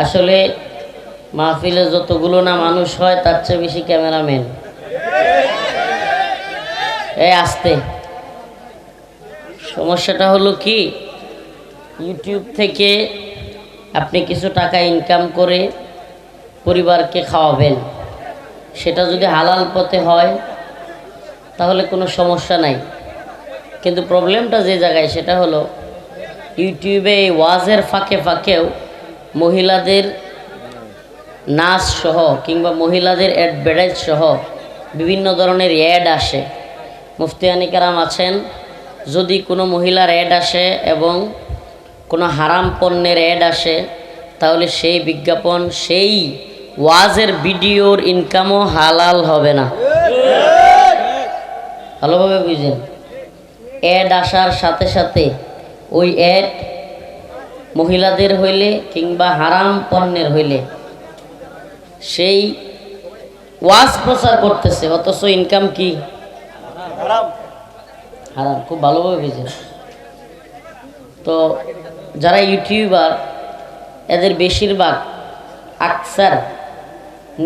আসলে মাহফিলে যতগুলো না মানুষ হয় তার চেয়ে বেশি ক্যামেরাম্যান। এই আসতে সমস্যাটা হলো কি, ইউটিউব থেকে আপনি কিছু টাকা ইনকাম করে পরিবারকে খাওয়াবেন, সেটা যদি হালাল পথে হয় তাহলে কোনো সমস্যা নাই। কিন্তু প্রবলেমটা যে জায়গায় সেটা হলো ইউটিউবে এই ওয়াজের ফাঁকে ফাঁকেও মহিলাদের নাচ সহ কিংবা মহিলাদের অ্যাডভার্টাইজ সহ বিভিন্ন ধরনের অ্যাড আসে। মুফতিয়ানি কেরাম আছেন, যদি কোনো মহিলার অ্যাড আসে এবং কোনো হারাম পণ্যের অ্যাড আসে তাহলে সেই বিজ্ঞাপন সেই ওয়াজের ভিডিওর ইনকামও হালাল হবে না। ভালোভাবে বুঝেন, অ্যাড আসার সাথে সাথে ওই অ্যাড মহিলাদের হইলে কিংবা হারাম পণ্যের হইলে সেই ওয়াজ প্রচার করতেছে, অথচ ইনকাম কি হারাম। খুব ভালোভাবে বুঝেন। তো যারা ইউটিউবার এদের বেশিরভাগ আকসার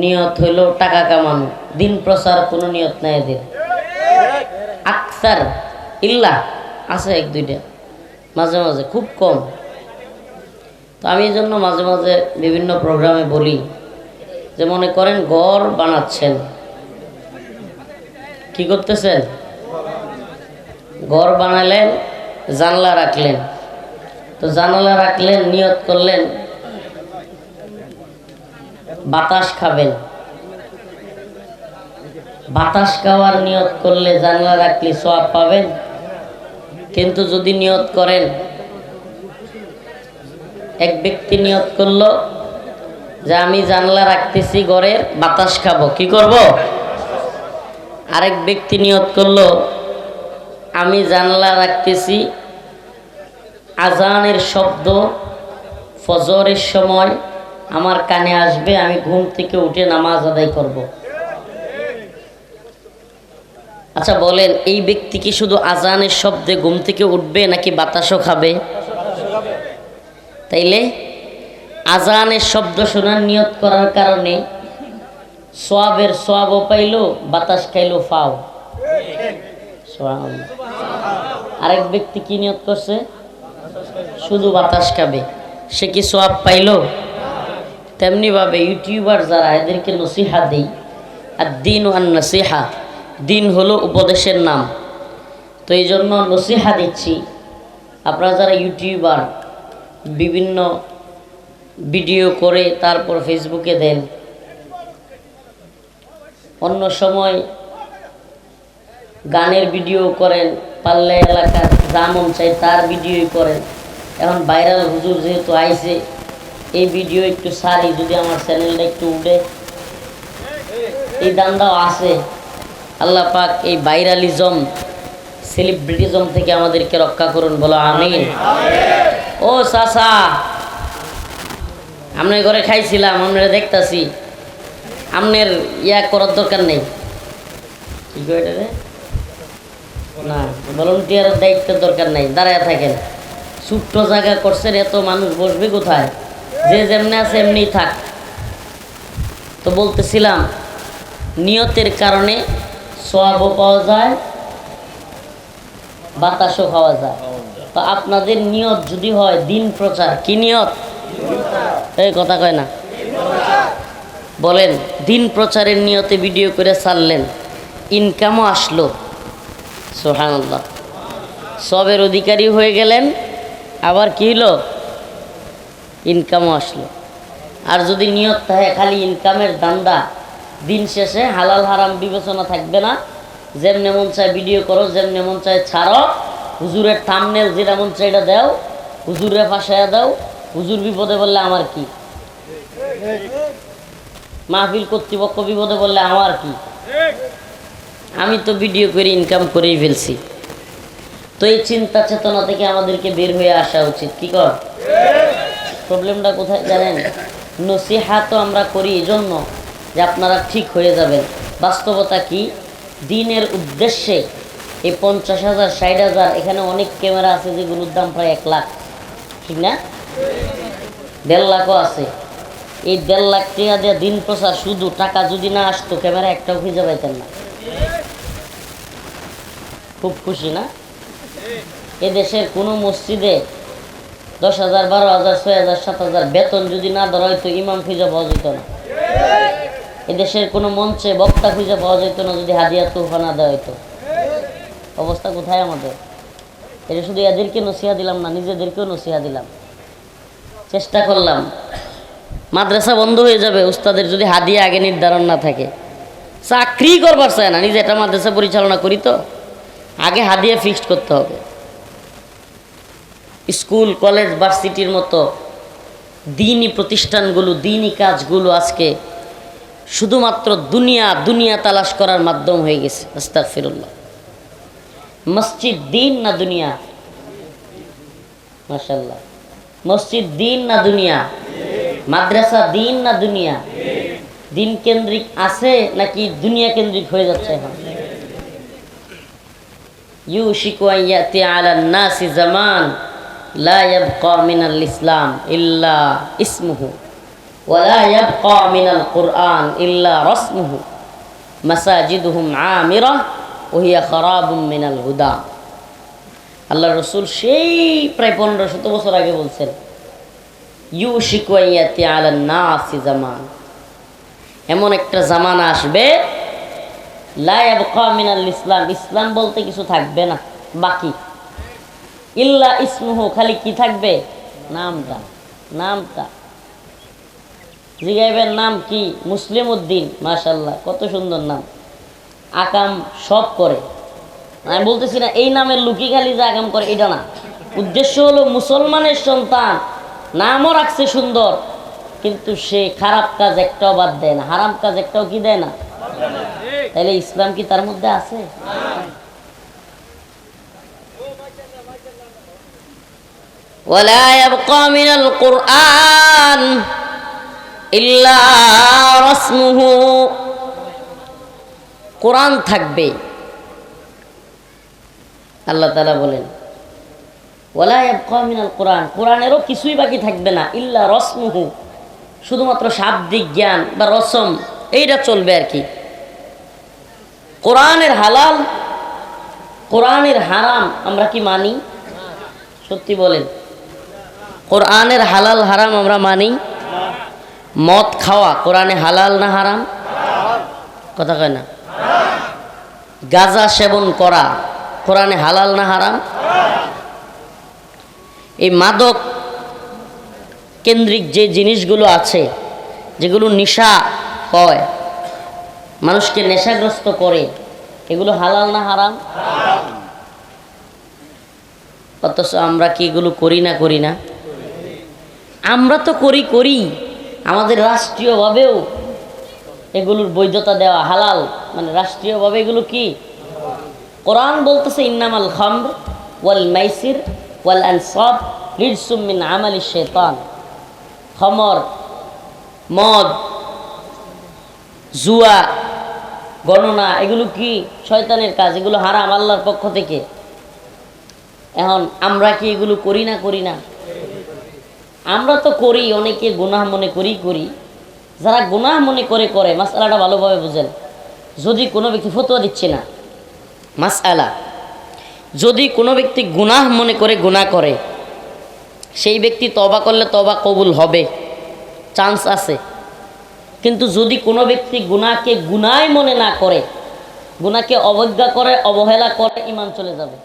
নিয়ত হইল টাকা কামানো, দিন প্রচার কোনো নিয়ত নাই এদের। আকসার ইল্লা আছে এক দুইটা, মাঝে মাঝে খুব কম। তো আমি এই জন্য মাঝে মাঝে বিভিন্ন প্রোগ্রামে বলি যে মনে করেন ঘর বানাচ্ছেন, কি করতেছেন, ঘর বানালেন, জানলা রাখলেন, তো জানালা রাখলেন, নিয়ত করলেন বাতাস খাবেন, বাতাস খাওয়ার নিয়ত করলে জানলা রাখলে সওয়াব পাবেন। কিন্তু যদি নিয়ত করেন, এক ব্যক্তি নিয়ত করলো যে আমি জানলা রাখতেছি ঘরের বাতাস খাবো, কি করব? আরেক ব্যক্তি নিয়ত করলো আমি জানলা রাখতেছি আজানের শব্দ ফজরের সময় আমার কানে আসবে, আমি ঘুম থেকে উঠে নামাজ আদায় করব। আচ্ছা বলেন, এই ব্যক্তি কি শুধু আজানের শব্দে ঘুম থেকে উঠবে নাকি বাতাসও খাবে? তাইলে আজানের শব্দ শোনার নিয়ত করার কারণে সোয়াবের সোয়াবও পাইলো, বাতাস খাইলো ফাও। আরেক ব্যক্তি কি নিয়ত করছে, শুধু বাতাস খাবে, সে কি সোয়াব পাইলো? তেমনি ভাবে ইউটিউবার যারা, এদেরকে নসিহা দেই, আর দিন ওয়ান নসিহা, দিন হলো উপদেশের নাম। তো এই জন্য নসিহা দিচ্ছি, আপনারা যারা ইউটিউবার বিভিন্ন ভিডিও করে তারপর ফেসবুকে দেন, অন্য সময় গানের ভিডিও করেন, পাল্লা এলাকার যা মন চাই তার ভিডিও করেন। এখন ভাইরাল হুজুর যেহেতু আইছে, এই ভিডিও একটু সারি, যদি আমার চ্যানেলটা একটু উঠে, এই দান্দাও আছে। আল্লাহ পাক এই ভাইরালিজম সেলিব্রিটিজম থেকে আমাদেরকে রক্ষা করুন, বলো আমিন। ও চাচা, আপনার ঘরে খাইছিলাম, আপনারা দেখতাছি, আপনার ইয়া করার দরকার নেই, কি করে এটা রে, না ভলান্টিয়ারের দায়িত্বের দরকার নাই, দাঁড়ায় থাকেন। ছোট্ট জায়গা করছেন, এত মানুষ বসবে কোথায়, যে যেমনি আছে এমনি থাক। তো বলতেছিলাম, নিয়তের কারণে সওয়াবও পাওয়া যায়, বাতাসও খাওয়া যায়। তো আপনাদের নিয়ত যদি হয় দিন প্রচার, কি নিয়ত, এই কথা কয় না, বলেন দিন প্রচারের নিয়তে ভিডিও করে ছাড়লেন, ইনকামও আসলো, সুবহানাল্লাহ, সবের অধিকারী হয়ে গেলেন, আবার কি হলো, ইনকামও আসলো। আর যদি নিয়ত থাকে খালি ইনকামের দান্দা, দিন শেষে হালাল হারাম বিবেচনা থাকবে না, যেমন মন চায় ভিডিও করো, যেমন মন চায় ছাড়ো, হুজুরের থাম্বনেল যেটা মন চায় এটা দাও, হুজুরে ফাঁসাইয়া দাও, হুজুর বিপদে বললে আমার কি, মাহফিল কর্তৃপক্ষ বিপদে বললে আমার কি, আমি তো ভিডিও করে ইনকাম করেই ফেলছি। তো এই চিন্তা চেতনা থেকে আমাদেরকে বের হয়ে আসা উচিত, কি কর? প্রবলেমটা কোথায় জানেন, নসিহা তো আমরা করি এই জন্য যে আপনারা ঠিক হয়ে যাবেন। বাস্তবতা কি, দিনের উদ্দেশ্যে এই 50,000 60,000, এখানে অনেক ক্যামেরা আছে যেগুলোর দাম প্রায় 1 লাখ, ঠিক না, 1.5 লাখও আছে। এই 1.5 লাখ টাকা দিয়ে দিন প্রচার, শুধু টাকা যদি না আসতো ক্যামেরা একটাও খুঁজে পাইতেন না। খুব খুশি না? এদেশের কোনো মসজিদে 10,000, 12,000, 6,000, 7,000 বেতন যদি না ধরা হইতো, ইমাম খুঁজে পাওয়া যেত না। এদেশের কোনো মঞ্চে বক্তা খুঁজে পাওয়া যেত না যদি হাদিয়া তোহফা না দেওয়া হইতো। অবস্থা কোথায় আমাদের? এটা শুধু এদেরকে নসিহা দিলাম না, নিজেদেরকেও নসিহা দিলাম। চেষ্টা করলাম, মাদ্রাসা বন্ধ হয়ে যাবে উস্তাদের যদি হাদিয়া আগে নির্ধারণ না থাকে। চাকরি করবার চায় না, নিজে একটা মাদ্রাসা পরিচালনা করি তো আগে হাদিয়া ফিক্সড করতে হবে। স্কুল, কলেজ, ভার্সিটির মতো দ্বীনি প্রতিষ্ঠানগুলো, দ্বীনি কাজগুলো আজকে শুধুমাত্র দুনিয়া তালাশ করার মাধ্যম হয়ে গেছে। আস্তাগফিরুল্লাহ। মসজিদ দিন না দুনিয়া? মাশাআল্লাহ। মসজিদ দিন না দুনিয়া? মাদ্রাসা দিন না দুনিয়া? দিন কেন্দ্রিক আছে নাকি দুনিয়া কেন্দ্রিক হয়ে যাচ্ছে এখন? ইউশিকু আন ইয়াতি আলান নাসি জামান লা ইয়াবকা মিনাল ইসলাম ইল্লা ইসমুহু ওয়া লা ইয়াবকা মিনাল কুরআন ইল্লা রাসমুহু মাসাজিদুহুম আমিরা ওয়া হিয়া খারাবুম মিনাল হুদা। আল্লাহ রাসূল সেই প্রায় 1500 বছর আগে বলছেন, ইউশিকু আন ইয়াতি আলান নাসি জামান, এমন একটা জামানা আসবে লা ইয়াবকা মিনাল ইসলাম, ইসলাম বলতে কিছু থাকবে না বাকি, ইল্লা ইসমুহু, খালি কি থাকবে? নামটা। জিগাইবেন নাম কি? মুসলিম উদ্দিন। মাশাআল্লাহ, কত সুন্দর নাম। আকাম সব করে। আমি বলতেছি না এই নামের লুকি খালি যে আকাম করে, এটা না। উদ্দেশ্য হলো মুসলমানের সন্তান, নামও রাখছে সুন্দর, কিন্তু সে খারাপ কাজ একটাও বাদ দেয় না, হারাম কাজ একটাও কি দেয় না। তাহলে ইসলাম কি তার মধ্যে আছে? ওয়ালা ইয়াবকা মিনাল কুরআন ইল্লা রাসমুহু, কোরআন থাকবে। আল্লাহ তাআলা বলেন ওয়ালা ইয়াবকা মিনাল কুরআন, কোরআনেরও কিছুই বাকি থাকবে না, ইল্লা রাসমুহু, শুধুমাত্র শাব্দিক জ্ঞান বা রসম এইটা চলবে আর কি। কোরআনের হালাল, কোরআনের হারাম আমরা কি মানি? সত্যি বলেন, কোরআনের হালাল হারাম আমরা মানি? মদ খাওয়া কোরআনে হালাল না হারাম? কথা কয় না। গাঁজা সেবন করা কোরআনে হালাল না হারাম? এই মাদক কেন্দ্রিক যে জিনিসগুলো আছে, যেগুলো নেশা হয়, মানুষকে নেশাগ্রস্ত করে, এগুলো হালাল না হারাম? অথচ আমরা কি এগুলো করি না? আমরা তো করি, আমাদের রাষ্ট্রীয়ভাবেও এগুলোর বৈধতা দেওয়া হালাল, মানে রাষ্ট্রীয়ভাবে এগুলো কি? কোরআন বলতেছে ইন্নামাল খামর ওয়াল মাইসির ওয়াল আনসাব রিজসুম মিন আমালিশ শাইতান। খমর, মদ, জুয়া, গণনা, এগুলো কি? শয়তানের কাজ, এগুলো হারাম আল্লাহর পক্ষ থেকে। এখন আমরা কি এগুলো করি না? আমরা তো করি, অনেকে গুনাহ মনে করি। যারা গুনাহ মনে করে মাসআলাটা ভালোভাবে বুঝেন। যদি কোনো ব্যক্তি, ফতোয়া দিচ্ছে না, মাসআলা, যদি কোনো ব্যক্তি গুনাহ মনে করে গুনাহ করে, সেই ব্যক্তি তওবা করলে তওবা কবুল হবে, চান্স আছে। কিন্তু যদি কোনো ব্যক্তি গুনাহকে গুনাহই মনে না করে, গুনাহকে অবজ্ঞা করে, অবহেলা করে, ঈমান চলে যাবে।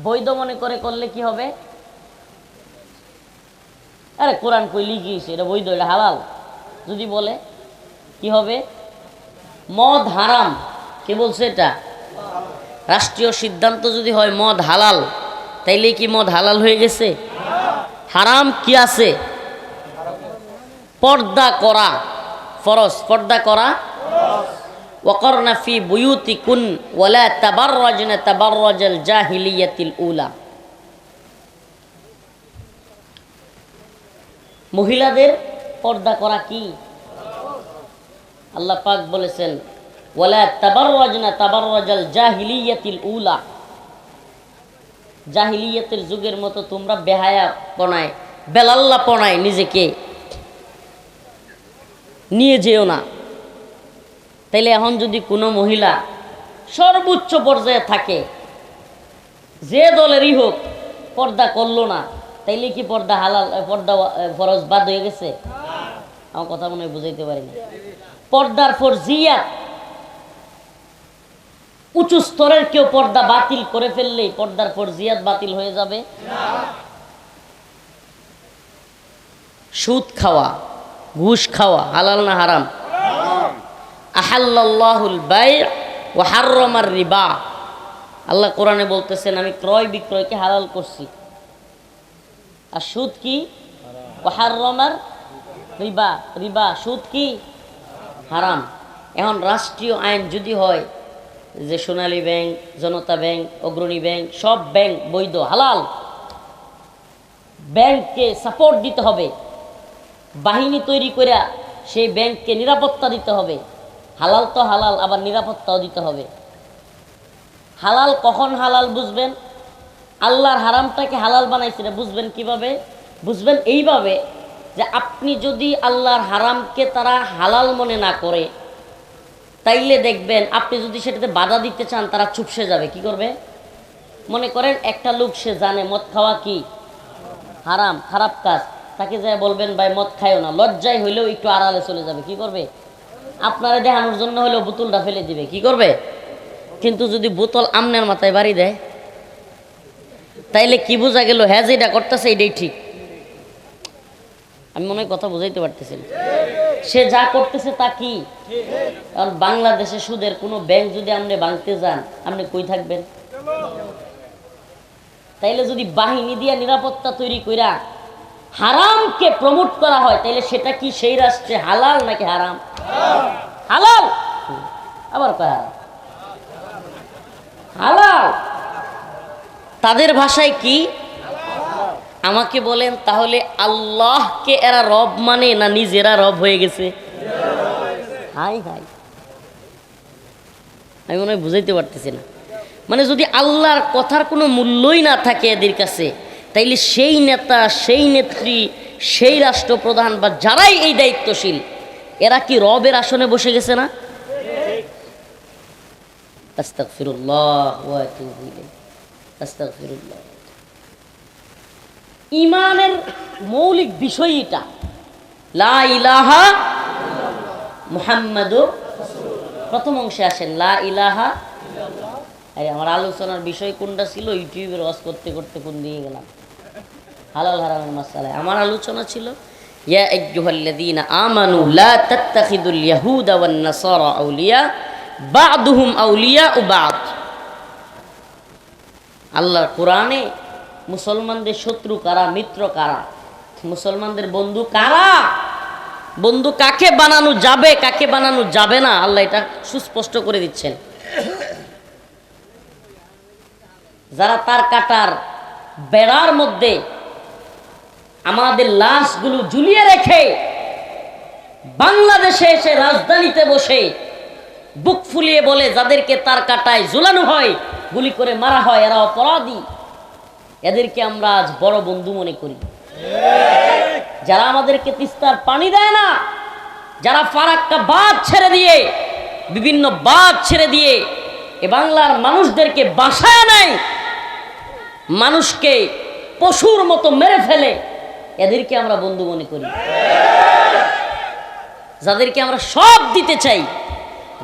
বৈধ মনে করলে কি হবে? আরে কোরআন কই লিখিয়েছে এটা বৈধ, এটা হালাল, যদি বলে কি হবে? মদ হারাম, কে বলছে এটা? রাষ্ট্রীয় সিদ্ধান্ত যদি হয় মদ হালাল, তাইলে কি মদ হালাল হয়ে গেছে? হারাম কি আছে? পর্দা করা ফরজ, পর্দা করা। ওয়াকরনা ফি বুয়ুতিকুন ওয়ালা তাবাররাজনা তাবাররাজাল জাহিলিয়াতিল উলা, মহিলাদের পর্দা করা কি? আল্লাহ পাক বলেছেন ওয়ালা তাবাররাজনা তাবাররাজাল জাহিলিয়াতিল উলা, জাহিলিয়াতের যুগের মতো তোমরা বেহায়াপনায় বেলাল্লাপনায় নিজেকে নিয়ে যেও না। তাইলে এখন যদি কোনো মহিলা সর্বোচ্চ পর্যায়ে থাকে, যে দলেরই হোক, পর্দা করলো না, তাইলে কি পর্দা হালাল, পর্দা ফরজ বাদ হয়ে গেছে? আমার কথা মনে হয় বুঝাইতে পারিনি। পর্দার ফরজিয়াত উঁচু স্তরের কেউ পর্দা বাতিল করে ফেললেই পর্দার ফরজিয়াত বাতিল হয়ে যাবে। সুদ খাওয়া, ঘুষ খাওয়া হালাল না হারাম? আহাল্লাল্লাহুল বাই' ওয়া হাররামার রিবা। আল্লাহ কোরআনে বলতেছেন, আমি ক্রয় বিক্রয়কে হালাল করছি। আর সুদ কি? ওয়া হাররামার রিবা, রিবা সুদ কি? হারাম। এখন রাষ্ট্রীয় আইন যদি হয় যে সোনালী ব্যাংক, জনতা ব্যাংক, অগ্রণী ব্যাংক, সব ব্যাংক বৈধ হালাল, ব্যাংককে সাপোর্ট দিতে হবে, বাহিনী তৈরি করে সেই ব্যাংককে নিরাপত্তা দিতে হবে। হালাল তো হালাল, আবার নিরাপত্তাও দিতে হবে। হালাল কখন হালাল বুঝবেন? আল্লাহর হারামটাকে হালাল বানাইছে বুঝবেন কিভাবে? বুঝবেন এইভাবে যে আপনি যদি আল্লাহর হারামকে তারা হালাল মনে না করে, তাইলে দেখবেন আপনি যদি সেটাতে বাধা দিতে চান তারা চুপসে যাবে। কি করবে? মনে করেন একটা লোক সে জানে মদ খাওয়া কি হারাম, খারাপ কাজ, তাকে যায় বলবেন ভাই মদ খাইও না, লজ্জায় হইলেও একটু আড়ালে চলে যাবে। কি করবে? আপনারা দেখানোর জন্য হলেও বোতলটা ফেলে দিবে। কি করবে? কিন্তু যদি বোতল আমনের মাথায় বাড়ি দেয়, তাইলে কি বোঝা গেল? হ্যাঁ, যেটা করতেছে এটাই ঠিক। আমি মনে হয় কথা বুঝাইতে পারতেছি না। সে যা করতেছে তা কি? কারণ বাংলাদেশে সুদের কোনো ব্যাংক যদি আপনি ভাঙতে যান, আপনি কই থাকবেন? তাইলে যদি বাহিনী দিয়া নিরাপত্তা তৈরি কইরা হারামকে প্রমোট করা হয়, তাইলে সেটা কি সেই রাষ্ট্রে হালাল নাকি হারাম? হালাল। আবার কয় হারাম? হালাল। তাদের ভাষায় কি? আমাকে বলেন, তাহলে আল্লাহকে এরা রব মানে না নিজেরা রব হয়ে গেছে? হাই হাই, আমি মনে হয় বুঝাইতে পারতেছি না। মানে যদি আল্লাহর কথার কোনো মূল্যই না থাকে এদের কাছে, তাইলে সেই নেতা, সেই নেত্রী, সেই রাষ্ট্রপ্রধান বা যারাই এই দায়িত্বশীল, এরা কি রবের আসনে বসে গেছে না? আস্তাগফিরুল্লাহ ওয়া আতুবু ইলাইহি, আস্তাগফিরুল্লাহ। ঈমানের মৌলিক বিষয় এটা, লা ইলাহা মুহাম্মাদুর। প্রথম অংশে আসেন লা ইলাহা। আরে আমার আলোচনার বিষয় কোনটা ছিল? ইউটিউবের ওয়াজ করতে করতে কোন দিয়ে গেলাম? হালাল হারামের মাসালায় আমার আলোচনা ছিল। ইয়া আইয়ুহাল্লাযীনা আমানু লা তাত্তাখিদুল ইয়াহুদা ওয়ান নাসারা আউলিয়া বা'দুহুম আউলিয়াউ বা'দ। আল্লাহর কোরআনে মুসলমানদের শত্রু কারা, মিত্র কারা, মুসলমানদের বন্ধু কারা, বন্ধু কাকে বানানো যাবে, কাকে বানানো যাবে না, আল্লাহ এটা সুস্পষ্ট করে দিচ্ছেন। যারা তার কাটার বেড়ার মধ্যে আমাদের লাশগুলো ঝুলিয়ে রেখে বাংলাদেশে এসে রাজধানীতে বসে বুক ফুলিয়ে বলে যাদেরকে তার কাটায় ঝুলানো হয়, গুলি করে মারা হয়, এরা অপরাধী, এদেরকে আমরা আজ বড় বন্ধু মনে করি। যারা আমাদেরকে তিস্তার পানি দেয় না, যারা ফারাক্কা বাঁধ ছেড়ে দিয়ে, বিভিন্ন বাঁধ ছেড়ে দিয়ে এ বাংলার মানুষদেরকে বাসায় নেয়, মানুষকে পশুর মতো মেরে ফেলে, এদেরকে আমরা বন্ধু মনে করি। যাদেরকে আমরা সব দিতে চাই।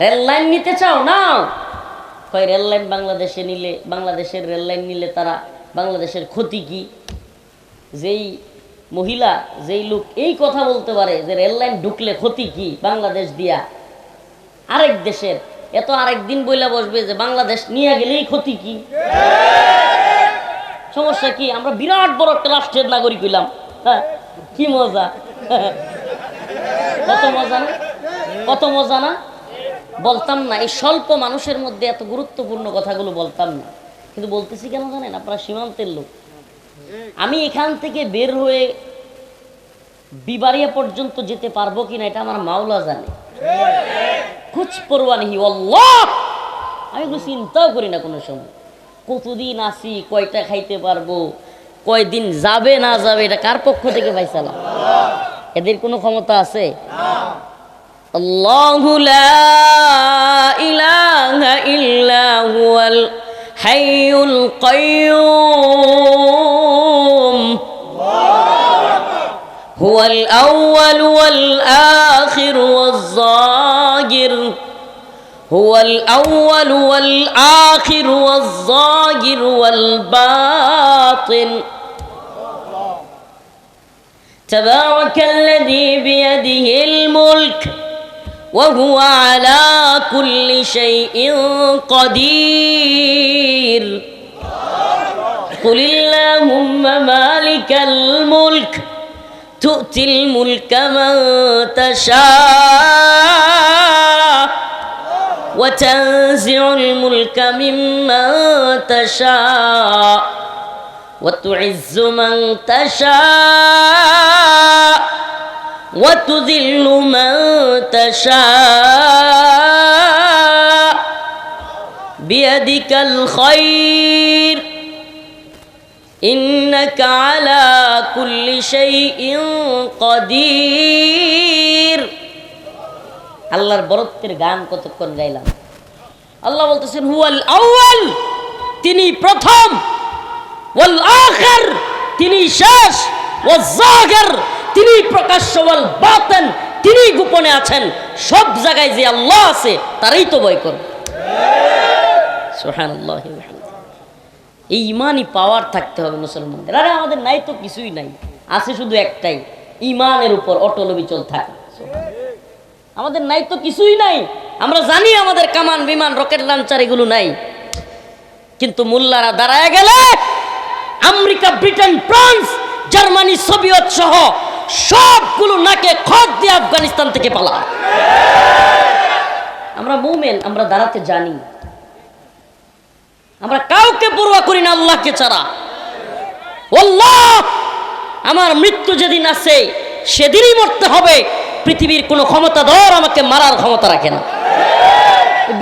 রেল লাইন নিতে চাও নাও, কয় রেল লাইন বাংলাদেশে নিলে, বাংলাদেশের রেল লাইন নিলে তারা বাংলাদেশের ক্ষতি কি? যেই মহিলা, যেই লোক এই কথা বলতে পারে যে রেল লাইন ঢুকলে ক্ষতি কি বাংলাদেশ দিয়া, আরেক দেশের, এত আরেক দিন বইলা বসবে যে বাংলাদেশ নিয়ে গেলেই ক্ষতি কি? সমস্যা কি? আমরা বিরাট বড় একটা রাষ্ট্রের নাগরিক হইলাম। হ্যাঁ, কি মজা! কত মজা না, কত মজা না? বলতাম না, এই স্বল্প মানুষের মধ্যে এত গুরুত্বপূর্ণ কথাগুলো বলতাম না, কিন্তু বলতেছি কেন জানেন? আপনারা সীমান্তের লোক। আমি এখান থেকে বের হয়ে বিবাড়িয়া পর্যন্ত যেতে পারবো কিনা এটা আমার মাওলা জানে। কুছ পরোয়া নেই, আল্লাহ। আমি কোনো চিন্তাও করি না কোনো সময়, কতদিন আসি, কয়টা খাইতে পারবো, কয়দিন যাবে না যাবে এটা কার পক্ষ থেকে ফাইসালা? এদের কোনো ক্ষমতা আছে? আল্লাহু লা ইলাহা ইল্লা হুয়াল হাইয়ুল কাইয়্যুম হুয়াল আউয়াল ওয়াল আখির ওয়াজ যাহির হুয়াল আউয়াল ওয়াল আখির ওয়াজ যাহির ওয়াল বাতিন তাবারাকাল্লাযী বিয়াদিহিল মুলক وهو على كل شيء قدير قل اللهم مالك الملك تؤتي الملك من تشاء وتنزع الملك ممن تشاء وتعز من تشاء وتذل من تشاء بيدك الخير إنك على كل شيء قدير আল্লাহর বরত্বের গান কতক্ষণ গাইলাম। আল্লাহ বলতেছেন হুয়াল আউয়াল, তিনি প্রথম, ওয়াল আখির, তিনি শেষ, ওয়াজ যাহির, তিনি প্রকাশ্য, ওয়াল বাতিন, তিনি গোপনে আছেন। সব জায়গায় যে আল্লাহ আছে তারই তো ভয় করো। সুবহানাল্লাহি ওয়া বিহামদিহি। এই ইমানই পাওয়ার থাকতে হবে মুসলমানদের। আরে আমাদের নাই তো কিছুই নাই, আছে শুধু একটাই, ইমানের উপর অটল অবিচল থাকা। আমাদের নাই তো কিছুই নাই, আমরা জানি আমাদের কামান বিমান রকেট লঞ্চার এগুলো নাই, কিন্তু মোল্লারা দাঁড়ায় গেলে America, Britain, France, Germany, Soviet সহ সবগুলো নাকে খত দিয়ে আফগানিস্তান থেকে পালা। আমরা মুমিন, আমরা দাঁড়াতে জানি, আমরা কাউকে পরোয়া করি না আল্লাহকে ছাড়া। আল্লাহ, আমার মৃত্যু যেদিন আছে সেদিনই মরতে হবে, পৃথিবীর কোনো ক্ষমতাধর আমাকে মারার ক্ষমতা রাখে না।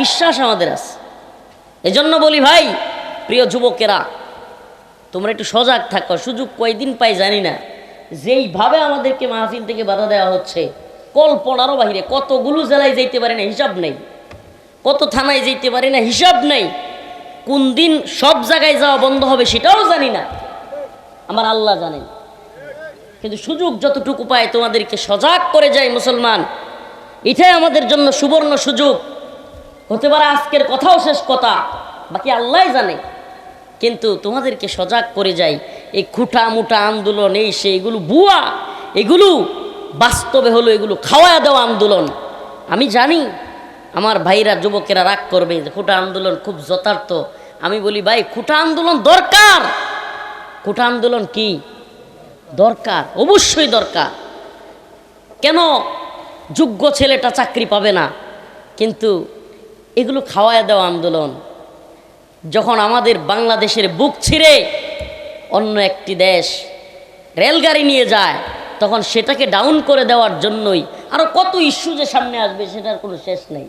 বিশ্বাস আমাদের আছে। এজন্য বলি ভাই, প্রিয় যুবকেরা, তোমরা একটু সজাগ থাকো। সুযোগ কয়দিন পাই জানি না, যেইভাবে আমাদেরকে মাহফিল থেকে বাধা দেওয়া হচ্ছে কল্পনারও বাহিরে। কতগুলো জেলায় যেতে পারি না হিসাব নেই, কত থানায় যেতে পারি না হিসাব নেই, কোন দিন সব জায়গায় যাওয়া বন্ধ হবে সেটাও জানি না, আমার আল্লাহ জানেন। কিন্তু সুযোগ যতটুকু পায় তোমাদেরকে সজাগ করে যায় মুসলমান, এটাই আমাদের জন্য সুবর্ণ সুযোগ। হতে পারে আজকের কথাও শেষ কথা, বাকি আল্লাহ জানে, কিন্তু তোমাদেরকে সজাগ করে যাই। এই খুঁটা মুটা আন্দোলন, এই সে, এগুলো বুয়া, এগুলো বাস্তবে হলো এগুলো খাওয়া দেওয়া আন্দোলন। আমি জানি আমার ভাইরা যুবকেরা রাগ করবে যে খুঁটা আন্দোলন খুব যথার্থ। আমি বলি ভাই, খুঁটা আন্দোলন দরকার। খুঁটা আন্দোলন কি দরকার? অবশ্যই দরকার। কেন যোগ্য ছেলেটা চাকরি পাবে না? কিন্তু এগুলো খাওয়ায় দেওয়া আন্দোলন। যখন আমাদের বাংলাদেশের বুক ছিঁড়ে অন্য একটি দেশ রেলগাড়ি নিয়ে যায়, তখন সেটাকে ডাউন করে দেওয়ার জন্যই আরো কত ইস্যু যে সামনে আসবে সেটার কোনো শেষ নেই।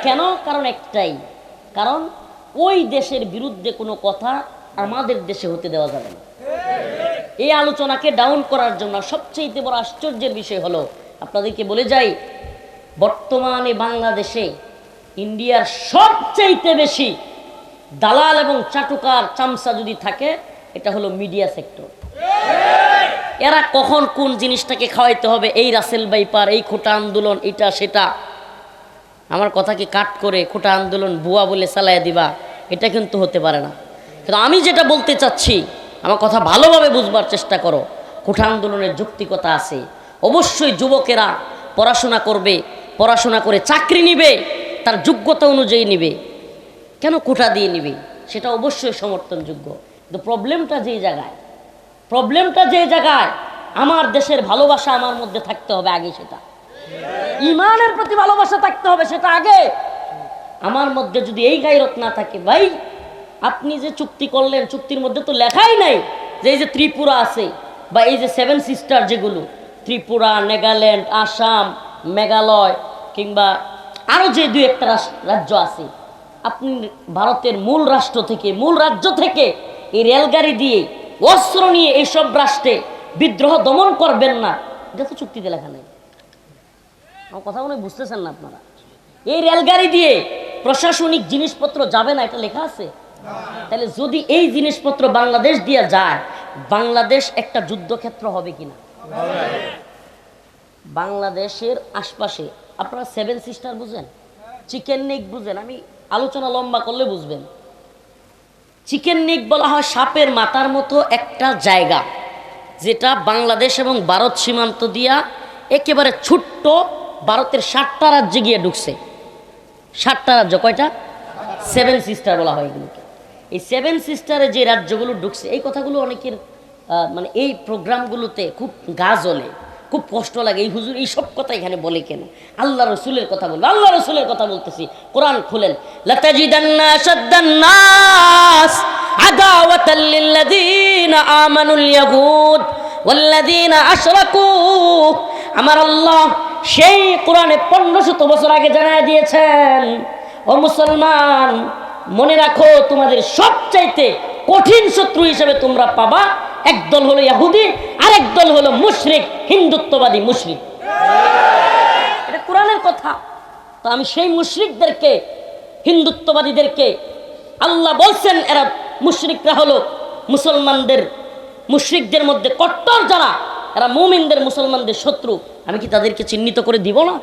কেন? কারণ একটাই, কারণ ওই দেশের বিরুদ্ধে কোনো কথা আমাদের দেশে হতে দেওয়া যাবে না। এই আলোচনাকে ডাউন করার জন্য সবচেয়ে বড় আশ্চর্যের বিষয় হলো, আপনাদেরকে বলে যাই, বর্তমানে বাংলাদেশে ইন্ডিয়ার সবচেয়ে বেশি দালাল এবং চাটুকার চামচা যদি থাকে, এটা হলো মিডিয়া সেক্টর। এরা কখন কোন জিনিসটাকে খাওয়াইতে হবে, এই রাসেল বাইপার, এই খোটা আন্দোলন, এটা সেটা, আমার কথাকে কাট করে খোটা আন্দোলন বুয়া বলে চালাইয়া দিবা, এটা কিন্তু হতে পারে না। কিন্তু আমি যেটা বলতে চাচ্ছি, আমার কথা ভালোভাবে বুঝবার চেষ্টা করো। খোটা আন্দোলনের যৌক্তিকতা আছে। অবশ্যই যুবকেরা পড়াশোনা করবে, পড়াশোনা করে চাকরি নিবে, তার যোগ্যতা অনুযায়ী নিবে। কেন কোটা দিয়ে নিবে, সেটা অবশ্যই সমর্থনযোগ্য। কিন্তু প্রবলেমটা যে জায়গায় আমার দেশের ভালোবাসা আমার মধ্যে থাকতে হবে আগে, সেটা ইমানের প্রতি ভালোবাসা থাকতে হবে, সেটা আগে। আমার মধ্যে যদি এই গায়রত না থাকে, ভাই আপনি যে চুক্তি করলেন, চুক্তির মধ্যে তো লেখাই নাই যে এই যে ত্রিপুরা আছে বা এই যে 7 সিস্টার, যেগুলো ত্রিপুরা, নাগাল্যান্ড, আসাম, মেঘালয় কিংবা আরও যে 2-1টা রাজ্য আছে, আপনি ভারতের মূল রাষ্ট্র থেকে, মূল রাজ্য থেকে এই রেলগাড়ি দিয়ে অস্ত্র নিয়ে এইসব রাষ্ট্রে বিদ্রোহ দমন করবেন না, এটা তো চুক্তিতে লেখা নেই। আমার কথা মনে বুঝতেছেন না আপনারা? এই রেলগাড়ি দিয়ে প্রশাসনিক জিনিসপত্র যাবে না, এটা লেখা আছে। তাহলে যদি এই জিনিসপত্র বাংলাদেশ দিয়ে যায়, বাংলাদেশ একটা যুদ্ধক্ষেত্র হবে কিনা? বাংলাদেশের আশপাশে আপনারা সেভেন সিস্টার বুঝেন, চিকেন নেক বুঝেন, আমি আলোচনা লম্বা করলে বুঝবেন। চিকেন নেক বলা হয় সাপের মাথার মতো একটা জায়গা, যেটা বাংলাদেশ এবং ভারত সীমান্ত দিয়া একেবারে ছোট্ট ভারতের 7টা রাজ্যে গিয়ে ঢুকছে। 7টা রাজ্য, কয়টা? সেভেন সিস্টার বলা হয় এগুলোকে। এই সেভেন সিস্টারে যে রাজ্যগুলো ঢুকছে, এই কথাগুলো অনেকের মানে এই প্রোগ্রামগুলোতে খুব গা জ্বলে, খুব কষ্ট লাগে। এই হুজুর এইসব কথা এখানে বলে কেন? আল্লাহ রসুলের কথা বলবে, আল্লাহ রসুলের কথা বলতেছি। কোরআন খুলেন, লাতাজিদান্না আশাদ্দান নাস আদাওয়াতাল লিল্লাযীনা আমানুল ইয়াহুদ ওয়াল্লাযীনা আশরাকু। আমার আল্লাহ সেই কোরআনে 1500 বছর আগে জানায় দিয়েছেন, ও মুসলমান মনে রাখো, তোমাদের সবচাইতে কঠিন শত্রু হিসেবে তোমরা পাবা একদল হলো ইহুদি, আর একদল হলো মুশরিক, হিন্দুত্ববাদী মুশরিক। এটা কোরআনের কথা। তো আমি সেই মুশরিকদেরকে, হিন্দুত্ববাদীদেরকে আল্লাহ বলছেন এরা মুশরিকরা হলো মুসলমানদের, মুশরিকদের মধ্যে কট্টর যারা, এরা মুমিনদের, মুসলমানদের শত্রু। আমি কি তাদেরকে চিহ্নিত করে দিব না?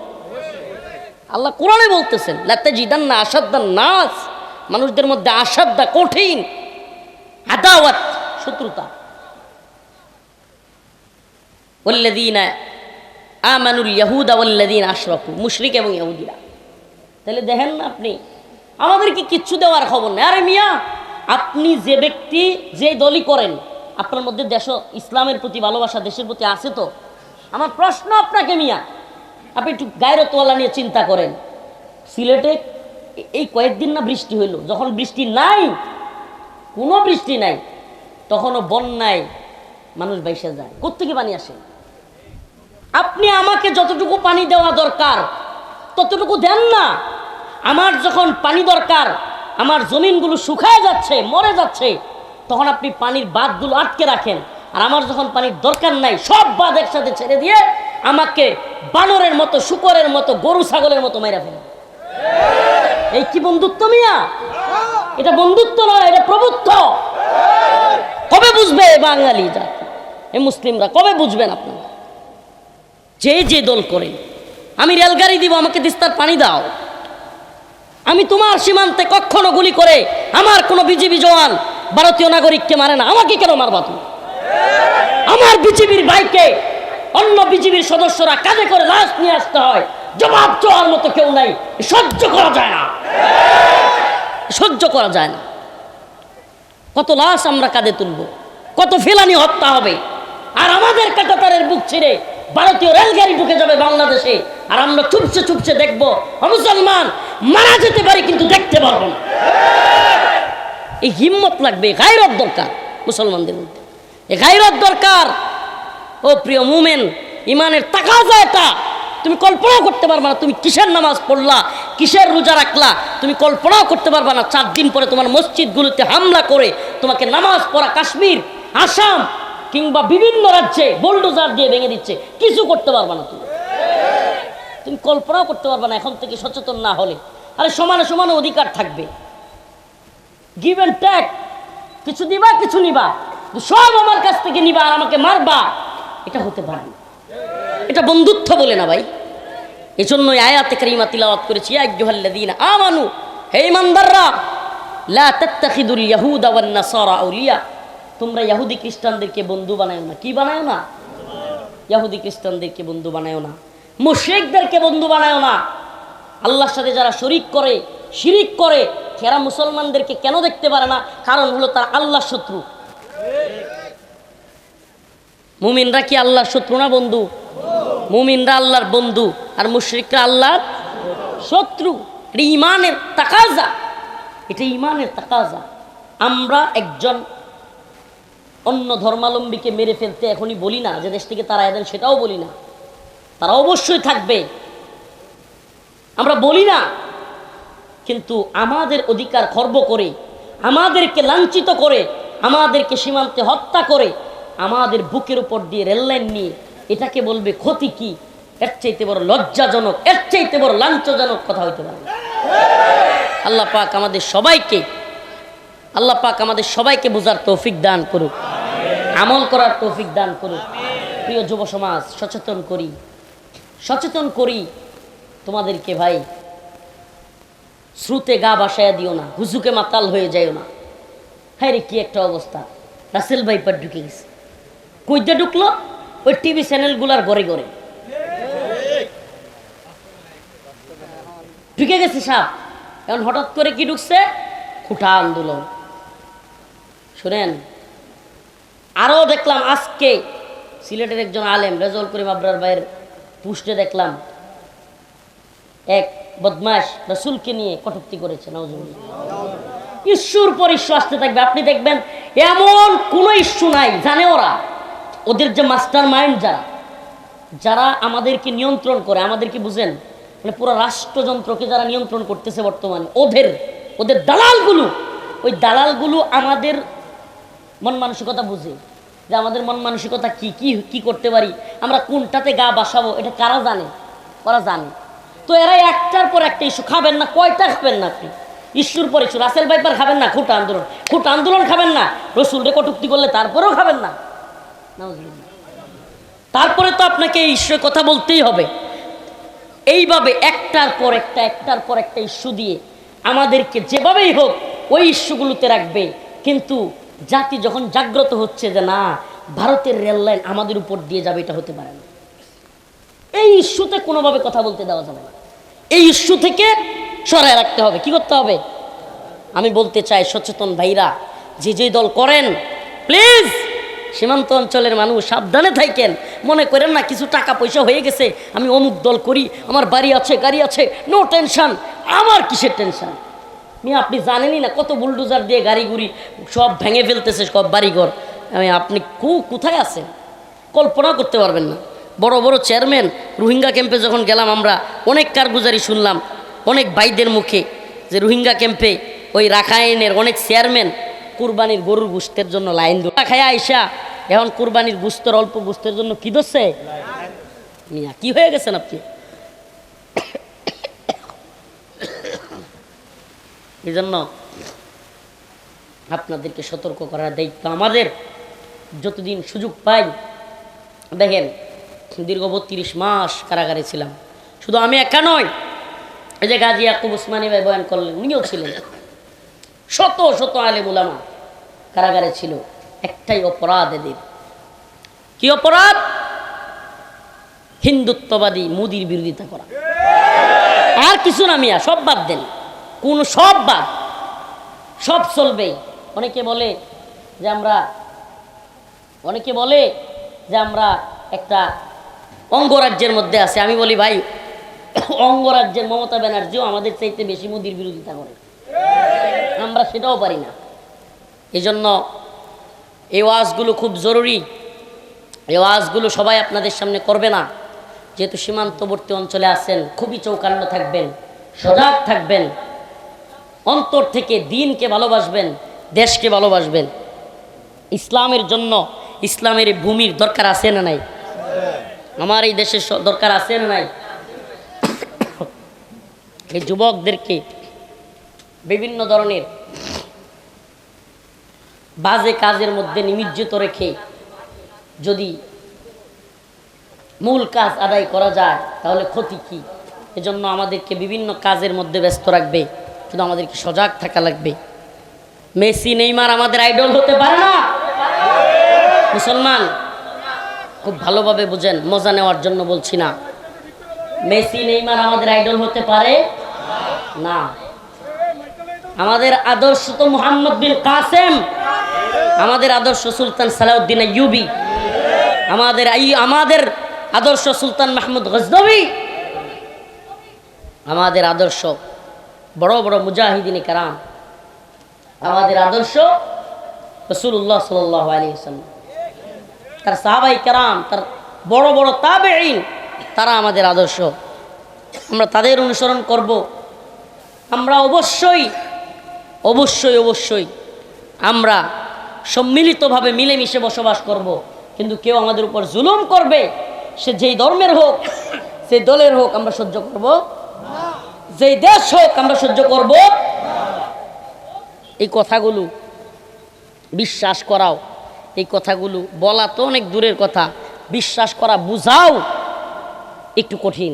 আল্লাহ কোরআনে বলতেছেন, লাতাজিদান্না আশাদ্দান নাস, মানুষদের মধ্যে আশাদ্দা, কঠিন, আদাওয়াত, শত্রুতা, ওয়াল্লাযীনা আমানুল ইয়াহুদা ওয়াল্লাযীনা আশরাকু, মুশরিক এবং ইহুদিরা। তাহলে দেখেন না আপনি, আমাদেরকে কিচ্ছু দেওয়ার খবর নেই। আরে মিয়া, আপনি যে ব্যক্তি যে দলই করেন, আপনার মধ্যে দেশ ইসলামের প্রতি ভালোবাসা, দেশের প্রতি আছে তো? আমার প্রশ্ন আপনাকে মিয়া, আপনি একটু গায়রতওয়ালা নিয়ে চিন্তা করেন। সিলেটে এই কয়েকদিন না বৃষ্টি হইল, যখন বৃষ্টি নাই, কোনো বৃষ্টি নাই, তখনও বন্যায় মানুষ বাইসে যায়। কোত্থেকে পানি আসে? আপনি আমাকে যতটুকু পানি দেওয়া দরকার ততটুকু দেন না। আমার যখন পানি দরকার, আমার জমিনগুলো শুকায় যাচ্ছে, মরে যাচ্ছে, তখন আপনি পানির বাঁধগুলো আটকে রাখেন। আর আমার যখন পানির দরকার নাই, সব বাঁধ একসাথে ছেড়ে দিয়ে আমাকে বানরের মতো, শুকরের মতো, গরু ছাগলের মতো মেরে ফেলেন। এই কি বন্ধুত্ব মিয়া? এটা বন্ধুত্ব নয়, এটা প্রভুত্ব। কবে বুঝবে বাঙালি জাতি, এই মুসলিমরা কবে বুঝবেন আপনারা? যে যে দল করে, আমি রেলগাড়ি দিব, আমাকে তিস্তার পানি দাও। আমি তোমার সীমান্তে কখনো গুলি করে আমার কোনো বিজিবি জওয়ান ভারতীয় নাগরিককে মারে না, আমাকে কেন মারবা তুমি? আমার বিজিবির ভাইকে অন্য বিজিবির সদস্যরা কাঁধে করে লাশ নিয়ে আসতে হয়, জবাব চাওয়ার মতো কেউ নাই। সহ্য করা যায় না, সহ্য করা যায় না। কত লাশ আমরা কাঁধে তুলব, কত ফেলানি হত্যা হবে, আর আমাদের কাঁটাতারের বুক ছিঁড়ে ভারতীয় রেলগাড়ি ঢুকে যাবে বাংলাদেশে, আর আমরা চুপসে চুপসে দেখবো। মুসলমান মারা যেতে পারি, কিন্তু দেখতে পারবো না। এই হিম্মত লাগবে, গায়রত দরকার মুসলমানদের মধ্যে, এই গায়রত দরকার। ও প্রিয় মুমিন, ইমানের তাকাজা এটা। তুমি কল্পনাও করতে পারবা না, তুমি কিসের নামাজ পড়লা, কিসের রোজা রাখলা, তুমি কল্পনাও করতে পারবা না। 4 দিন পরে তোমার মসজিদগুলোতে হামলা করে তোমাকে নামাজ পড়া কাশ্মীর, আসাম কিংবা বিভিন্ন রাজ্যে বুলডোজার দিয়ে ভেঙে দিচ্ছে, কিছু করতে পারবা না। তুমি কল্পনাও করতে পারবা না এখন থেকে সচেতন না হলে। আরে সমানে সমানে অধিকার থাকবে, গিভ অ্যান্ড টেক, কিছু দিবা কিছু নিবা, সব আমার কাছ থেকে নিবা আর আমাকে মারবা, এটা হতে পারে না। এটা বন্ধুত্ব বলে না ভাই। এই জন্যই আয়াতে কারিমা তিলাওয়াত করেছি, ইয়া আইয়ুহাল্লাযীনা আমানু, হে ঈমানদাররা, লা তাত্তাখিদুল ইয়াহুদা ওয়ান নাসারা আউলিয়া, তোমরা ইহুদি খ্রিস্টানদেরকে বন্ধু বানায়ো না। কি বানায়ো না? ইহুদি খ্রিস্টানদেরকে বন্ধু বানায়ো না, মুশরিকদেরকে বন্ধু বানায়ো না। আল্লাহর সাথে যারা শরীক করে, শিরিক করে, এরা মুসলমানদেরকে কেন দেখতে পারে না? কারণ হলো তারা আল্লাহর শত্রু। মুমিনরা কি আল্লাহর শত্রু না বন্ধু? মুমিনরা আল্লাহর বন্ধু, আর মুশরিকরা আল্লাহর শত্রু। এটা ঈমানের তাকাজা, এটা ঈমানের তাকাজা। আমরা একজন অন্য ধর্মাবলম্বীকে মেরে ফেলতে এখনই বলি না যে দেশ থেকে তারা এদেন, সেটাও বলি না। তারা অবশ্যই থাকবে, আমরা বলি না। কিন্তু আমাদের অধিকার খর্ব করে, আমাদেরকে লাঞ্ছিত করে, আমাদেরকে সীমান্তে হত্যা করে আমাদের বুকের উপর দিয়ে রেললাইন নিয়ে এটাকে বলবে ক্ষতি কি? এর চাইতে বড় লজ্জাজনক, এর চাইতে বড় লাঞ্ছজনক কথা হইতে পারে না। আল্লাহ পাক আমাদের সবাইকে বুঝার তৌফিক দান করুক, আমল করার তৌফিক দান করুক। প্রিয় যুব সমাজ, সচেতন করি তোমাদেরকে ভাই। শ্রুতে গা বাসায়া দিও না, হুজুকে মাতাল হয়ে যাইও না। হ্যাঁ রে, কি একটা অবস্থা! রাসেল ভাইপার ঢুকে গেছে। কইতে ঢুকলো? ওই টিভি চ্যানেলগুলার ঘরে ঘরে ঢুকে গেছে সাপ। এখন হঠাৎ করে কি ঢুকছে? খুঁটা আন্দোলন। শুনেন, আরো দেখলাম আজকে সিলেটের একজন আলেম রেজল করিম আবরার ভাইয়ের পুষ্টে দেখলাম এক বদমাশ রাসূলকে নিয়ে কটূক্তি করেছে। নাউজুবিল্লাহ। ইস্যুর পর ইস্যু আসতে থাকবে। আপনি দেখবেন এমন কোনো ইস্যু নাই, জানে ওরা, ওদের যে মাস্টার মাইন্ড যারা আমাদেরকে নিয়ন্ত্রণ করে, আমাদেরকে বুঝেন, মানে পুরো রাষ্ট্রযন্ত্রকে যারা নিয়ন্ত্রণ করতেছে বর্তমানে, ওদের দালালগুলো, ওই দালালগুলো আমাদের মন মানসিকতা বুঝে, যে আমাদের মন মানসিকতা কি কি কি করতে পারি, আমরা কোনটাতে গা বাসাবো, এটা কারা জানে? ওরা জানে। তো এরা একটার পর একটা ইস্যু। খাবেন না? কয়টা খাবেন না আপনি? ইস্যুর পর ইস্যু। রাসেল ভাইপার খাবেন না, খুঁটা আন্দোলন খাবেন না, রসুলরে কটূক্তি করলে তারপরেও খাবেন না। তারপরে তো আপনাকে এই ইস্যুর কথা বলতেই হবে। এইভাবে একটার পর একটা ইস্যু দিয়ে আমাদেরকে যেভাবেই হোক ওই ইস্যুগুলোতে রাখবে। কিন্তু জাতি যখন জাগ্রত হচ্ছে যে না, ভারতের রেল লাইন আমাদের উপর দিয়ে যাবে, এটা হতে পারে না। এই ইস্যুতে কোনোভাবে কথা বলতে দেওয়া যাবে না। এই ইস্যু থেকে সরায় রাখতে হবে। কি করতে হবে? আমি বলতে চাই, সচেতন ভাইরা, যে দল করেন, প্লিজ সীমান্ত অঞ্চলের মানুষ সাবধানে থাকেন। মনে করেন না কিছু টাকা পয়সা হয়ে গেছে, আমি অমুক দল করি, আমার বাড়ি আছে, গাড়ি আছে, নো টেনশন। আমার কিসের টেনশন? আপনি জানেনই না কত বুলডোজার দিয়ে গাড়িগুড়ি সব ভেঙে ফেলতেছে, সব বাড়িঘর। আপনি কোথায় আছেন কল্পনা করতে পারবেন না। বড় বড় চেয়ারম্যান, রোহিঙ্গা ক্যাম্পে যখন গেলাম আমরা অনেক কারগুজারি শুনলাম অনেক ভাইদের মুখে, যে রোহিঙ্গা ক্যাম্পে ওই রাখাইনের অনেক চেয়ারম্যান কুরবানির গরুর গোশতের জন্য লাইন খায় আইসা এখন কুরবানির গোশতের অল্প গোশতের জন্য কি ধরছে? কি হয়ে গেছেন আপনি? এই জন্য আপনাদেরকে সতর্ক করার দায়িত্ব আমাদের। যতদিন সুযোগ পাই, দেখেন দীর্ঘ 32 মাস কারাগারে ছিলাম। শুধু আমি একা নয়, এই যে গাজী ইয়াকুব উসমানী ভাই বয়ান করলেন, উনিও ছিলেন। শত শত আলেম উলামা কারাগারে ছিল। একটাই অপরাধ এদের। কি অপরাধ? হিন্দুত্ববাদী মোদির বিরোধিতা করা। আর কিছু না মিয়া, সব বাদ দেন, কোন সব বাদ, সব চলবে। অনেকে বলে যে আমরা একটা অঙ্গরাজ্যের মধ্যে আছে। আমি বলি ভাই, অঙ্গরাজ্যের মমতা ব্যানার্জিও আমাদের চাইতে বেশি মোদির বিরোধিতা করে, আমরা সেটাও পারি না। এই জন্য এই ওয়াজগুলো খুব জরুরি। এই ওয়াজগুলো সবাই আপনাদের সামনে করবে না, যেহেতু সীমান্তবর্তী অঞ্চলে আছেন। খুবই চৌকান্ন থাকবেন, সজাগ থাকবেন, অন্তর থেকে দিনকে ভালোবাসবেন, দেশকে ভালোবাসবেন। ইসলামের জন্য ইসলামের ভূমির দরকার আছে না নাই? আমার এই দেশের দরকার আছে না নাই? এই যুবকদেরকে বিভিন্ন ধরনের বাজে কাজের মধ্যে নিমজ্জিত রেখে যদি মূল কাজ আদায় করা যায় তাহলে ক্ষতি কি? এজন্য আমাদেরকে বিভিন্ন কাজের মধ্যে ব্যস্ত রাখবে, শুধু আমাদেরকে সজাগ থাকা লাগবে। মেসি নেইমার আমাদের আইডল হতে পারে না। মুসলমান খুব ভালোভাবে বুঝেন, মজা নেওয়ার জন্য বলছি না। মেসি নেইমার আমাদের আইডল হতে পারে না। আমাদের আদর্শ তো মুহাম্মদ বিন কাসেম, আমাদের আদর্শ সুলতান সালাউদ্দিন আইয়ুবী, আমাদের আদর্শ সুলতান মাহমুদ গজনবী, আমাদের আদর্শ বড় বড় মুজাহিদিন কারাম, আমাদের আদর্শ রাসূলুল্লাহ সাল্লাল্লাহু আলাইহি ওয়াসাল্লাম, তার সাহাবায়ে কেরাম, তার বড় বড় তাবেঈন, তারা আমাদের আদর্শ। আমরা তাদের অনুসরণ করব। আমরা অবশ্যই অবশ্যই অবশ্যই আমরা সম্মিলিতভাবে মিলেমিশে বসবাস করব। কিন্তু কেউ আমাদের উপর জুলুম করবে, সে যেই ধর্মের হোক, সেই দলের হোক, আমরা সহ্য করব, যেই দেশ হোক আমরা সহ্য করব। এই কথাগুলো বিশ্বাস করাও, এই কথাগুলো বলা তো অনেক দূরের কথা, বিশ্বাস করা বুঝাও একটু কঠিন।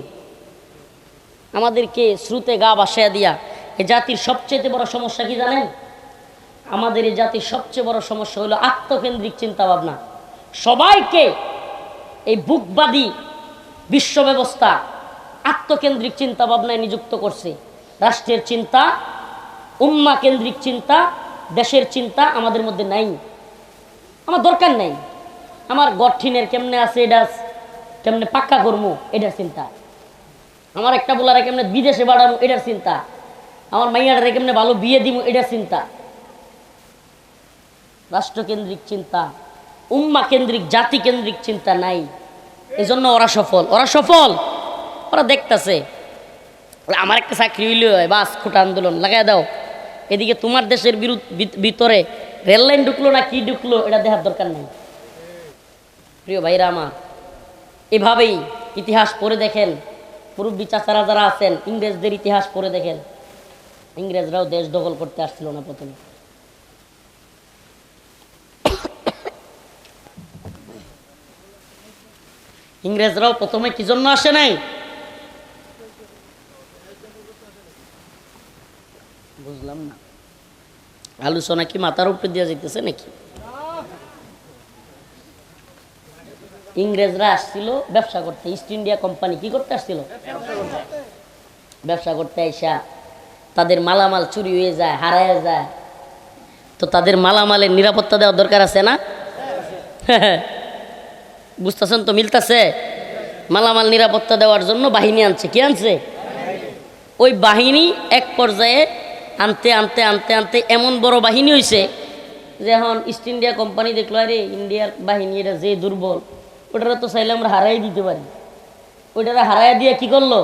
আমাদেরকে শ্রুতে গা ভাসাইয়া দিয়া, এই জাতির সবচেয়ে বড় সমস্যা কি জানেন? আমাদের এই জাতির সবচেয়ে বড় সমস্যা হলো আত্মকেন্দ্রিক চিন্তা ভাবনা। সবাইকে এই বুকবাদী বিশ্ব ব্যবস্থা আত্মকেন্দ্রিক চিন্তা ভাবনায় নিযুক্ত করছে। রাষ্ট্রের চিন্তা, উম্মা কেন্দ্রিক চিন্তা, দেশের চিন্তা আমাদের মধ্যে নাই। আমার দরকার নাই। আমার গঠিনের কেমনে আছে এটা কেমনে পাক্কা করবো এটার চিন্তা, আমার একটা বলারে কেমনে বিদেশে বাড়াবো এটার চিন্তা, আমার মাইয়াটারে কেমনে ভালো বিয়ে দিব এটার চিন্তা। রাষ্ট্রকেন্দ্রিক চিন্তা, উম্মা কেন্দ্রিক, জাতি কেন্দ্রিক চিন্তা নাই। এই জন্য ওরা সফল, ওরা দেখতেছে আমার একটা চাকরি হইলে হয়, বাস খুঁটা আন্দোলন লাগাই দাও। এদিকে তোমার দেশের ভিতরে রেললাইন ঢুকলো না কি ঢুকলো এটা দেখার দরকার নাই। প্রিয় ভাইরা আমার, এভাবেই ইতিহাস পড়ে দেখেন, মুরব্বী চাচারা যারা আছেন, ইংরেজদের ইতিহাস পড়ে দেখেন। ইংরেজরাও দেশ দখল করতে আসছিল না প্রথমে। ইংরেজরাও প্রথমে কি জন্য আসে নাই? বুঝলাম না, আলোচনা কি মাথার উপরে দিয়ে যেতেছে নাকি? ইংরেজরা আসছিল ব্যবসা করতে, ইস্ট ইন্ডিয়া কোম্পানি কি করতে আসছিল? ব্যবসা করতে আইসা তাদের মালামাল চুরি হয়ে যায়, হারায় যায়, তো তাদের মালামালের নিরাপত্তা দেওয়ার দরকার আছে না? বুঝতেছেন তো, মিলতেছে? মালামাল নিরাপত্তা দেওয়ার জন্য বাহিনী আনছে। কি আনছে? ওই বাহিনী এক পর্যায়ে আনতে আনতে আনতে আনতে এমন বড় বাহিনী হয়েছে যে এখন ইস্ট ইন্ডিয়া কোম্পানি দেখলো, আরে ইন্ডিয়ার বাহিনী এটা যে দুর্বল, ওটারা তো চাইলে আমরা হারাই দিতে পারি। ওইটারা হারাই দিয়ে কি করলো,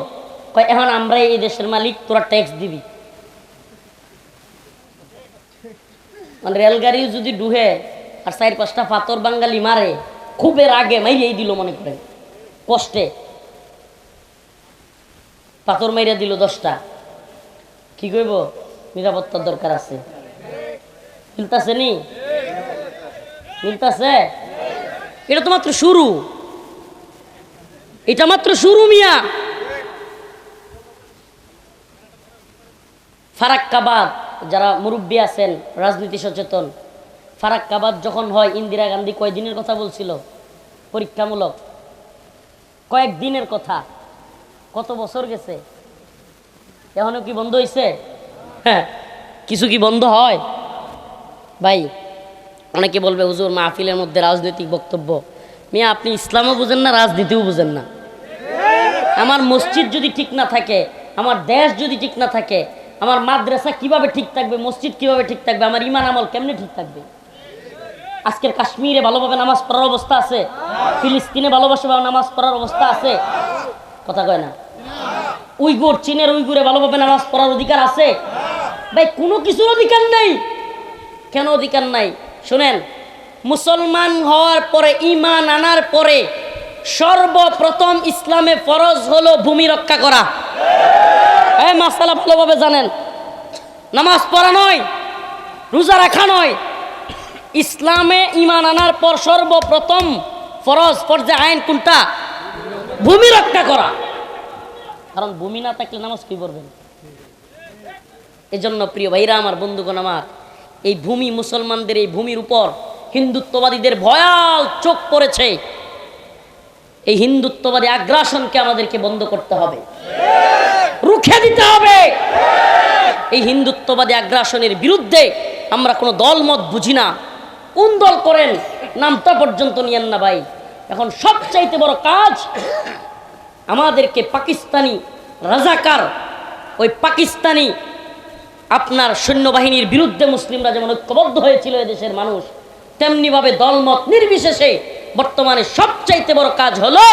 কয় এখন আমরা এই দেশের মালিক, তোরা ট্যাক্স দিবি। মানে রেলগাড়ি যদি ডুহে আর 4-5টা পাথর বাঙালি মারে, খুবের আগে মাইরিয়াই দিল, মনে করেন কষ্টে পাথর মাইরিয়া দিল 10টা, কি কইব? নিরাপত্তার দরকার আছে। মিলতাছে নি? মিলতাছে? এটা তো মাত্র শুরু, এটা মাত্র শুরু মিয়া। ফারাক্কাবাদ, যারা মুরব্বী আছেন, রাজনীতি সচেতন, ফারাক্কাবাদ যখন হয়, ইন্দিরা গান্ধী কয়দিনের কথা বলছিল? পরীক্ষামূলক কয়েকদিনের কথা। কত বছর গেছে, এখনো কি বন্ধ হয়েছে? হ্যাঁ, কিছু কি বন্ধ হয়? ভাই অনেকে বলবে হুজুর মাহফিলের মধ্যে রাজনৈতিক বক্তব্য। মিয়া আপনি ইসলামও বুঝেন না, রাজনীতিও বুঝেন না। আমার মসজিদ যদি ঠিক না থাকে, আমার দেশ যদি ঠিক না থাকে, আমার মাদ্রাসা কিভাবে ঠিক থাকবে, মসজিদ কিভাবে ঠিক থাকবে, আমার ইমান আমল কেমনে ঠিক থাকবে? আজকের কাশ্মীরে ভালোভাবে নামাজ পড়ার অবস্থা আছে? ফিলিস্তিনে ভালোবাসে নামাজ পড়ার অবস্থা আছে? কথা কয় না। উইগুর, চীনের উইগুরে ভালোভাবে নামাজ পড়ার অধিকার আছে? ভাই কোনো কিছুর অধিকার নেই। কেন অধিকার নাই? শুনেন, মুসলমান হওয়ার পরে, ঈমান আনার পরে সর্বপ্রথম ইসলামে ফরজ হলো ভূমি রক্ষা করা। এই মাসালা ভালোভাবে জানেন। নামাজ পড়া নয়, রোজা রাখা নয়, ইসলামে ঈমান আনার পর সর্বপ্রথম ফরজ ফরজে আইন কোনটা? ভূমি রক্ষা করা। কারণ ভূমি না থাকলে নামাজ কি পড়বেন? এই জন্য প্রিয় ভাইরা আমার, বন্ধুগণ আমার, এই ভূমি, মুসলমানদের এই ভূমির উপর হিন্দুত্ববাদীদের ভয়াল চোখ পড়েছে। এই হিন্দুত্ববাদী আগ্রাসনকে আমাদেরকে বন্ধ করতে হবে, রুখে দিতে হবে। এই হিন্দুত্ববাদী আগ্রাসনের বিরুদ্ধে আমরা কোনো দলমত বুঝি না। কোন দল করেন নামটা পর্যন্ত নিয়েন না ভাই। এখন সবচাইতে বড় কাজ আমাদেরকে পাকিস্তানি রাজাকার, ওই পাকিস্তানি আপনার সৈন্যবাহিনীর বিরুদ্ধে মুসলিমরা যেমন ঐক্যবদ্ধ হয়েছিল এদেশের মানুষ, তেমনিভাবে দলমত নির্বিশেষে বর্তমানে সবচাইতে বড় কাজ হলো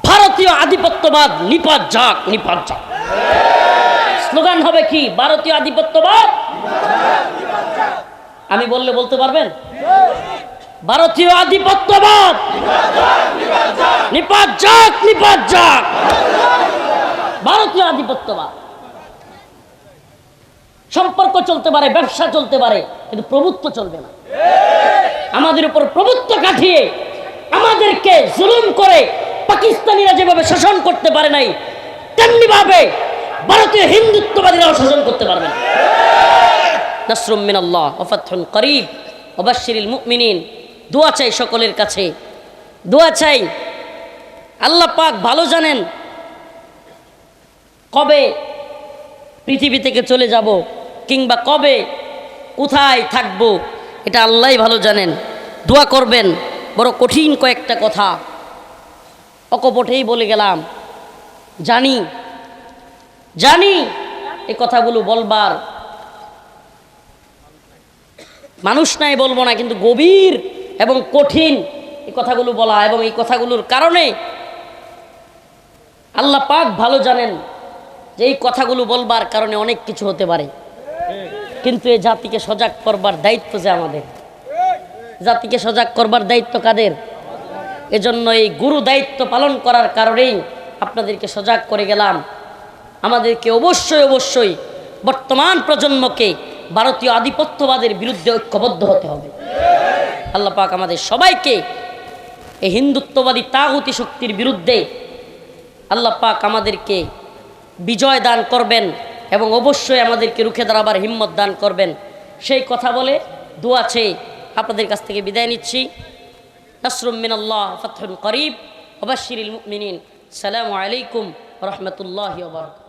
ভারতীয় আধিপত্যবাদ নিপাত যাক, নিপাত যাক। স্লোগান হবে কি? ভারতীয় আধিপত্যবাদ। আমি বললে বলতে পারবেন? ভারতীয় আধিপত্যবাদ নিপাত যাক, নিপাত যাক। ভারতীয় আধিপত্যবাদ। সম্পর্ক চলতে পারে, ব্যবসা চলতে পারে, কিন্তু প্রভুত্ব চলবে না। আমাদের উপর প্রভুত্ব কাটিয়ে আমাদেরকে জুলুম করে পাকিস্তানিরা যেভাবে শাসন করতে পারে নাই, তেমনি ভাবে ভারতীয় হিন্দুত্ববাদীরাও শাসন করতে পারবে না। নাসরুম মিনাল্লাহ ওয়া ফাতহুন করিব ওয়া বাশশিরিল মুমিনিন। দোয়া চাই সকলের কাছে, দোয়া চাই। আল্লাহ পাক ভালো জানেন কবে পৃথিবী থেকে চলে যাব কিংবা কবে কোথায় থাকব, এটা আল্লাহই ভালো জানেন। দোয়া করবেন। বড় কঠিন কয়েকটা কথা অকপটেই বলে গেলাম। জানি জানি এই কথাগুলো বলবার মানুষ নাই বলবো না, কিন্তু গভীর এবং কঠিন এই কথাগুলো বলা, এবং এই কথাগুলোর কারণে আল্লাহ পাক ভালো জানেন যে এই কথাগুলো বলবার কারণে অনেক কিছু হতে পারে। কিন্তু এই জাতিকে সজাগ করবার দায়িত্ব যে আমাদের, জাতিকে সজাগ করবার দায়িত্ব কাদের? এজন্য এই গুরু দায়িত্ব পালন করার কারণেই আপনাদেরকে সজাগ করে গেলাম। আমাদেরকে অবশ্যই অবশ্যই বর্তমান প্রজন্মকে ভারতীয় আধিপত্যবাদের বিরুদ্ধে ঐক্যবদ্ধ হতে হবে। আল্লাহ পাক আমাদের সবাইকে এই হিন্দুত্ববাদী তাগুতি শক্তির বিরুদ্ধে আল্লাহ পাক আমাদেরকে বিজয় দান করবেন এবং অবশ্যই আমাদেরকে রুখে দাঁড়াবার হিম্মত দান করবেন। সেই কথা বলে দোয়া চেয়ে আপনাদের কাছ থেকে বিদায় নিচ্ছি। নাসরুম মিনাল্লাহ ফাতহুন করিব ওয়া বাশশিরিল মুমিনিন। আসসালামু আলাইকুম ওয়া রাহমাতুল্লাহি ওয়া বারাকাতুহু।